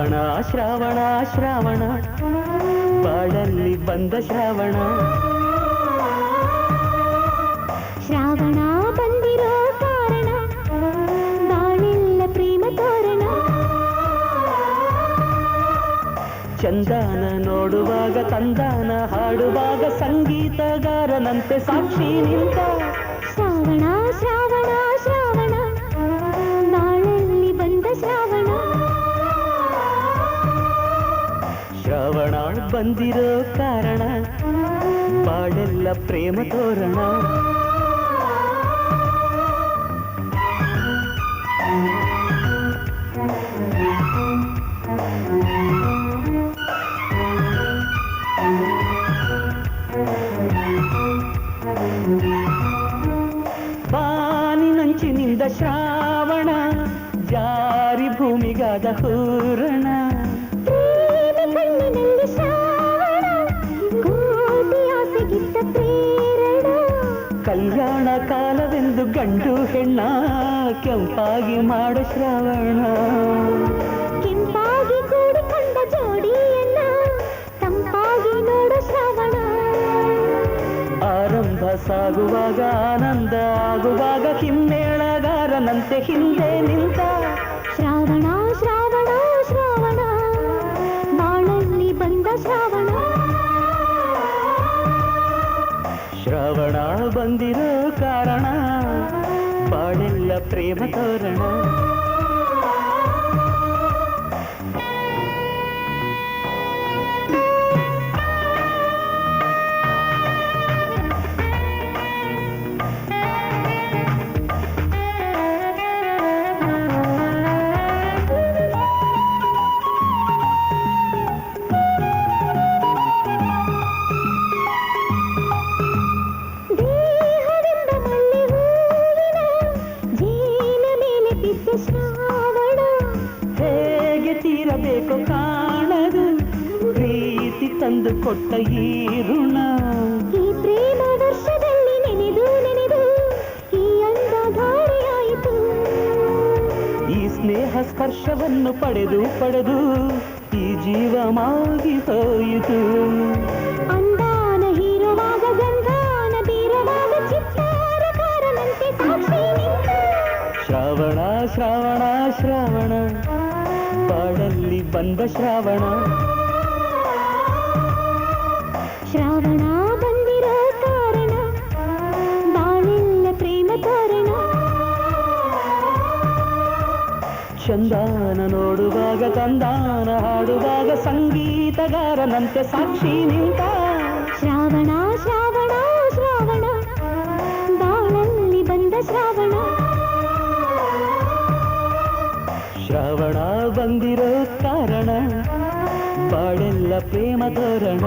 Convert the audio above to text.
ಶ್ರಾವಣ ಶ್ರಾವಣ ಶ್ರಾವಣ ಬಾಳಲ್ಲಿ ಬಂದ ಶ್ರಾವಣ ಶ್ರಾವಣ ಬಂದಿರೋ ಕಾರಣ ಬಾಳೆಲ್ಲ ಪ್ರೇಮ ತೋರಣ ಚಂದನ ನೋಡುವಾಗ ತಂದಾನ ಹಾಡುವಾಗ ಸಂಗೀತಗಾರನಂತೆ ಸಾಕ್ಷಿ ನಿಂತ ಶ್ರಾವಣ ಶ್ರಾವಣ ಶ್ರಾವಣ ಬಾಳಲ್ಲಿ ಬಂದ ಶ್ರಾವಣ ಶ್ರಾವಣ ಬಂದಿರೋ ಕಾರಣ ಬಾಳೆಲ್ಲ ಪ್ರೇಮ ತೋರಣ ಬಾನಿನಂಚಿನಿಂದ ಶ್ರಾವಣ ಜಾರಿ ಭೂಮಿಗಾದ ಹೂರಣ ಕಣ್ಣಿನಲ್ಲಿ ಶ್ರಾವಣ ಕೋಟಿ ಆಸೆಗಿದ್ದ ಪ್ರೇರಣ ಕಲ್ಯಾಣ ಕಾಲವೆಂದು ಗಂಡು ಹೆಣ್ಣ ಕೆಂಪಾಗಿ ಮಾಡ ಶ್ರಾವಣ ಕೆಂಪಾಗಿ ಕೂಡಿಕೊಂಡ ಜೋಡಿಯನ್ನ ತಂಪಾಗಿ ನೋಡು ಶ್ರಾವಣ ಆರಂಭ ಸಾಗುವಾಗ ಆನಂದ ಆಗುವಾಗ ಹಿಮ್ಮೇಳಗಾರನಂತೆ ಹಿಂದೆ ನಿಂತ ಶ್ರಾವಣ ಶ್ರಾವಣ ಶ್ರಾವಣ ಬಾಳಲ್ಲಿ ಬಂದ ಶ್ರಾವಣ ಶ್ರಾವಣ ಬಂದಿರೋ ಕಾರಣ ಬಾಳೆಲ್ಲ ಪ್ರೇಮ ತೋರಣ ಹೇಗೆ ತೀರಬೇಕು ಕಾಣದು ಪ್ರೀತಿ ತಂದು ಕೊಟ್ಟ ಈ ಋಣ ಈ ಪ್ರೇಮ ವರ್ಷದಲ್ಲಿ ನೆನೆದು ನೆನೆದು ಈ ಅಂದ ಧಾರೆಯಾಯಿತು ಈ ಸ್ನೇಹ ಸ್ಪರ್ಶವನ್ನು ಪಡೆದು ಪಡೆದು ಈ ಜೀವ ಮಾಗಿ ಹೋಯಿತು ಅಂದಾನ ಹೀರುವಾಗ ಗಂಧಾನ ಬೀರುವಾಗ ಚಿತ್ತಾರಕಾರನಂತೆ ಸಾಕ್ಷಿ ನಿಂತ ಶ್ರಾವಣ ಶ್ರಾವಣ ಶ್ರಾವಣ ಬಾಳಲ್ಲಿ ಬಂದ ಶ್ರಾವಣ ಶ್ರಾವಣ ಬಂದಿರೋ ಕಾರಣ ಬಾಳೆಲ್ಲ ಪ್ರೇಮ ತೋರಣ ಚಂದಾನ ನೋಡುವಾಗ ತಂದಾನ ಹಾಡುವಾಗ ಸಂಗೀತಗಾರನಂತೆ ಸಾಕ್ಷಿ ನಿಂತ ಶ್ರಾವಣ ಶ್ರಾವಣ ಶ್ರಾವಣ ಬಾಳಲ್ಲಿ ಬಂದ ಶ್ರಾವಣ ಶ್ರಾವಣ ಬಂದಿರೋ ಕಾರಣ ಬಾಳೆಲ್ಲ ಪ್ರೇಮ ತೋರಣ